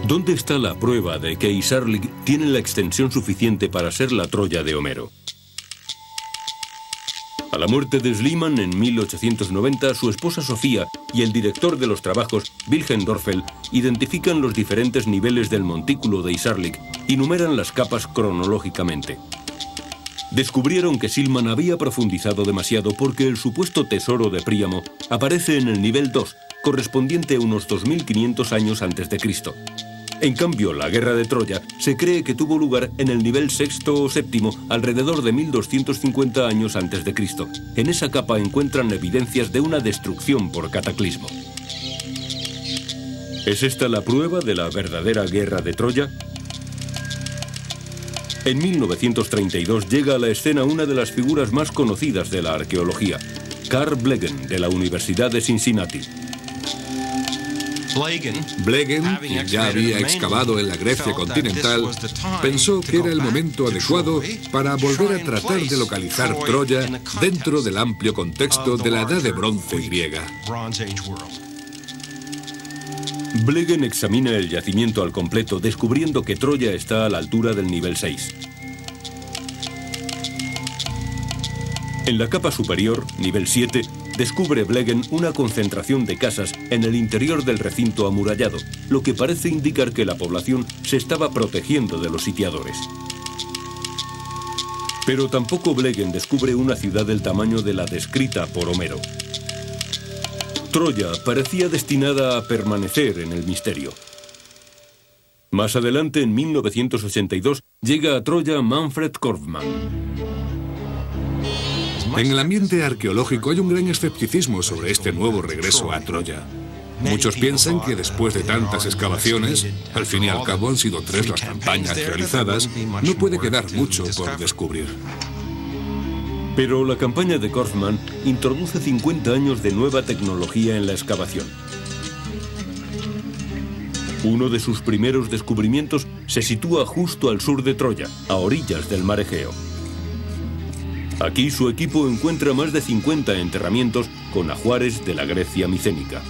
¿Dónde está la prueba de que Isarlik tiene la extensión suficiente para ser la Troya de Homero? A la muerte de Schliemann en 1890, su esposa Sofía y el director de los trabajos, Wilhelm Dörfel, identifican los diferentes niveles del montículo de Isarlik y numeran las capas cronológicamente. Descubrieron que Schliemann había profundizado demasiado porque el supuesto tesoro de Príamo aparece en el nivel 2, correspondiente a unos 2500 años antes de Cristo. En cambio, la guerra de Troya se cree que tuvo lugar en el nivel 6 o 7, alrededor de 1250 años antes de Cristo. En esa capa encuentran evidencias de una destrucción por cataclismo. ¿Es esta la prueba de la verdadera guerra de Troya? En 1932 llega a la escena una de las figuras más conocidas de la arqueología, Carl Blegen, de la Universidad de Cincinnati. Blegen, quien ya había excavado en la Grecia continental, pensó que era el momento adecuado para volver a tratar de localizar Troya dentro del amplio contexto de la Edad de Bronce griega. Blegen examina el yacimiento al completo, descubriendo que Troya está a la altura del nivel 6. En la capa superior, nivel 7, descubre Blegen una concentración de casas en el interior del recinto amurallado, lo que parece indicar que la población se estaba protegiendo de los sitiadores. Pero tampoco Blegen descubre una ciudad del tamaño de la descrita por Homero. Troya parecía destinada a permanecer en el misterio. Más adelante, en 1982, llega a Troya Manfred Korfmann. En el ambiente arqueológico hay un gran escepticismo sobre este nuevo regreso a Troya. Muchos piensan que después de tantas excavaciones, al fin y al cabo han sido 3 las campañas realizadas, no puede quedar mucho por descubrir. Pero la campaña de Korfmann introduce 50 años de nueva tecnología en la excavación. Uno de sus primeros descubrimientos se sitúa justo al sur de Troya, a orillas del mar Egeo. Aquí su equipo encuentra más de 50 enterramientos con ajuares de la Grecia micénica.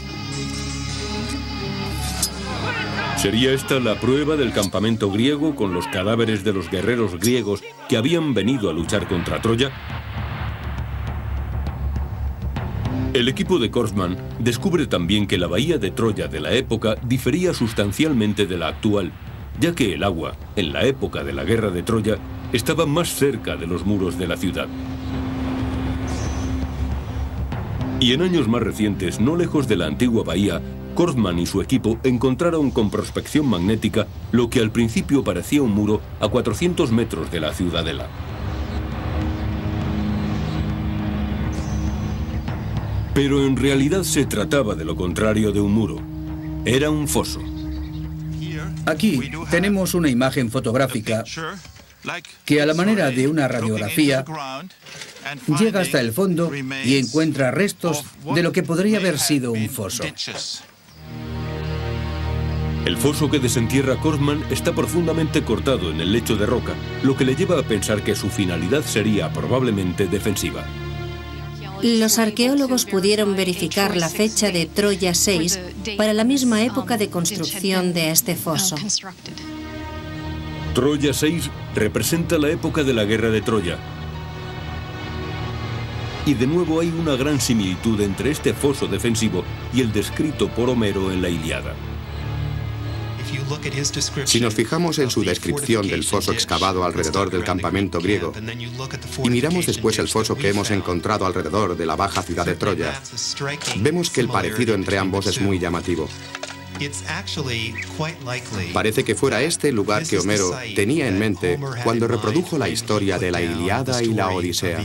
¿Sería esta la prueba del campamento griego con los cadáveres de los guerreros griegos que habían venido a luchar contra Troya? El equipo de Korfmann descubre también que la bahía de Troya de la época difería sustancialmente de la actual, ya que el agua, en la época de la guerra de Troya, estaba más cerca de los muros de la ciudad. Y en años más recientes, no lejos de la antigua bahía, Korfmann y su equipo encontraron con prospección magnética lo que al principio parecía un muro a 400 metros de la ciudadela. Pero en realidad se trataba de lo contrario de un muro. Era un foso. Aquí tenemos una imagen fotográfica que a la manera de una radiografía llega hasta el fondo y encuentra restos de lo que podría haber sido un foso. El foso que desentierra Korfmann está profundamente cortado en el lecho de roca, lo que le lleva a pensar que su finalidad sería probablemente defensiva. Los arqueólogos pudieron verificar la fecha de Troya 6 para la misma época de construcción de este foso. Troya 6 representa la época de la guerra de Troya. Y de nuevo hay una gran similitud entre este foso defensivo y el descrito por Homero en la Ilíada. Si nos fijamos en su descripción del foso excavado alrededor del campamento griego y miramos después el foso que hemos encontrado alrededor de la baja ciudad de Troya, vemos que el parecido entre ambos es muy llamativo. Parece que fuera este el lugar que Homero tenía en mente cuando reprodujo la historia de la Ilíada y la Odisea.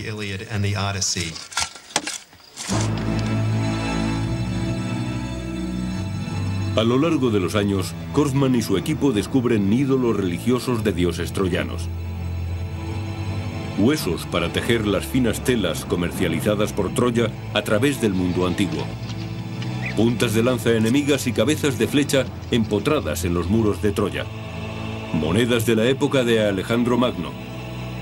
A lo largo de los años, Korfmann y su equipo descubren ídolos religiosos de dioses troyanos. Huesos para tejer las finas telas comercializadas por Troya a través del mundo antiguo. Puntas de lanza enemigas y cabezas de flecha empotradas en los muros de Troya. Monedas de la época de Alejandro Magno.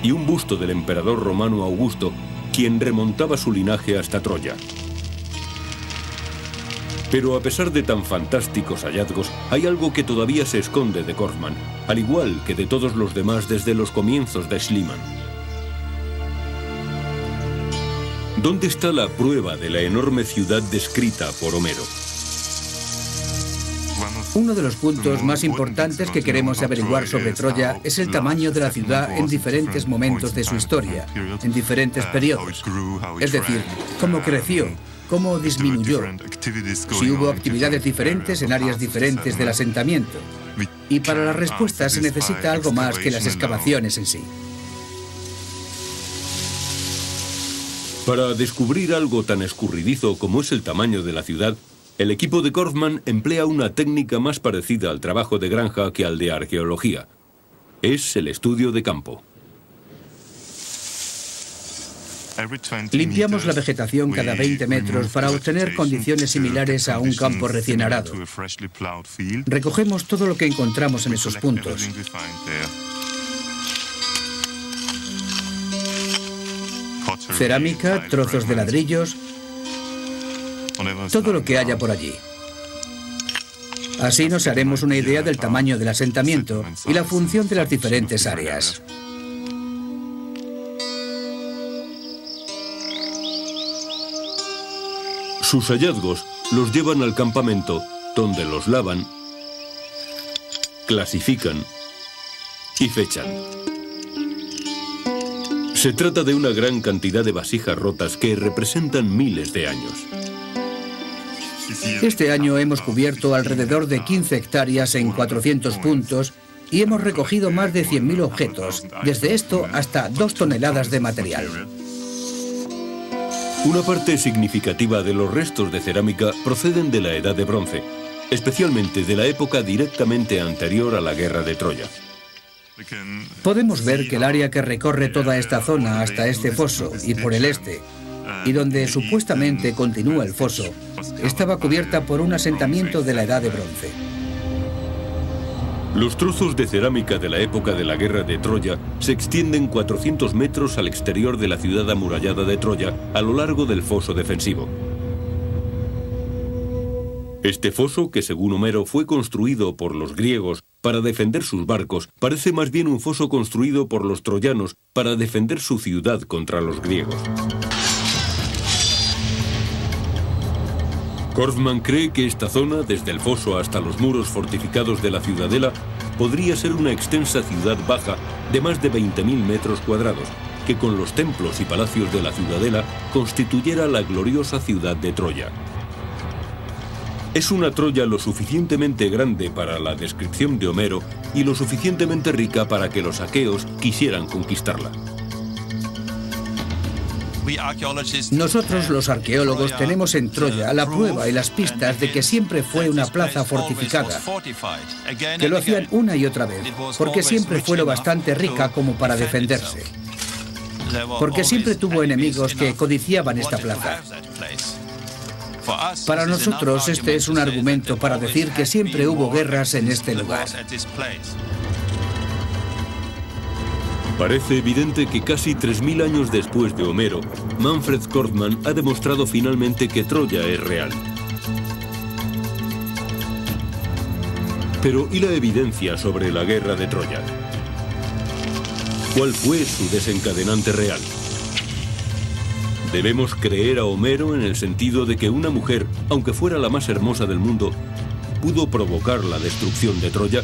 Y un busto del emperador romano Augusto, quien remontaba su linaje hasta Troya. Pero a pesar de tan fantásticos hallazgos, hay algo que todavía se esconde de Korfmann, al igual que de todos los demás desde los comienzos de Schliemann. ¿Dónde está la prueba de la enorme ciudad descrita por Homero? Uno de los puntos más importantes que queremos averiguar sobre Troya es el tamaño de la ciudad en diferentes momentos de su historia, en diferentes periodos. Es decir, cómo creció, cómo disminuyó, si hubo actividades diferentes en áreas diferentes del asentamiento. Y para la respuesta se necesita algo más que las excavaciones en sí. Para descubrir algo tan escurridizo como es el tamaño de la ciudad, el equipo de Korfmann emplea una técnica más parecida al trabajo de granja que al de arqueología. Es el estudio de campo. Limpiamos la vegetación cada 20 metros para obtener condiciones similares a un campo recién arado. Recogemos todo lo que encontramos en esos puntos. Cerámica, trozos de ladrillos, todo lo que haya por allí. Así nos haremos una idea del tamaño del asentamiento y la función de las diferentes áreas. Sus hallazgos los llevan al campamento, donde los lavan, clasifican y fechan. Se trata de una gran cantidad de vasijas rotas que representan miles de años. Este año hemos cubierto alrededor de 15 hectáreas en 400 puntos y hemos recogido más de 100.000 objetos, desde esto hasta 2 toneladas de material. Una parte significativa de los restos de cerámica proceden de la Edad de Bronce, especialmente de la época directamente anterior a la Guerra de Troya. Podemos ver que el área que recorre toda esta zona hasta este foso y por el este, y donde supuestamente continúa el foso, estaba cubierta por un asentamiento de la Edad de Bronce. Los trozos de cerámica de la época de la Guerra de Troya se extienden 400 metros al exterior de la ciudad amurallada de Troya a lo largo del foso defensivo. Este foso, que según Homero fue construido por los griegos para defender sus barcos, parece más bien un foso construido por los troyanos para defender su ciudad contra los griegos. Korfmann cree que esta zona, desde el foso hasta los muros fortificados de la ciudadela, podría ser una extensa ciudad baja de más de 20.000 metros cuadrados, que con los templos y palacios de la ciudadela constituyera la gloriosa ciudad de Troya. Es una Troya lo suficientemente grande para la descripción de Homero y lo suficientemente rica para que los aqueos quisieran conquistarla. Nosotros, los arqueólogos, tenemos en Troya la prueba y las pistas de que siempre fue una plaza fortificada, que lo hacían una y otra vez, porque siempre fue lo bastante rica como para defenderse, porque siempre tuvo enemigos que codiciaban esta plaza. Para nosotros, este es un argumento para decir que siempre hubo guerras en este lugar. Parece evidente que casi 3.000 años después de Homero, Manfred Korfmann ha demostrado finalmente que Troya es real. Pero ¿y la evidencia sobre la guerra de Troya? ¿Cuál fue su desencadenante real? ¿Debemos creer a Homero en el sentido de que una mujer, aunque fuera la más hermosa del mundo, pudo provocar la destrucción de Troya?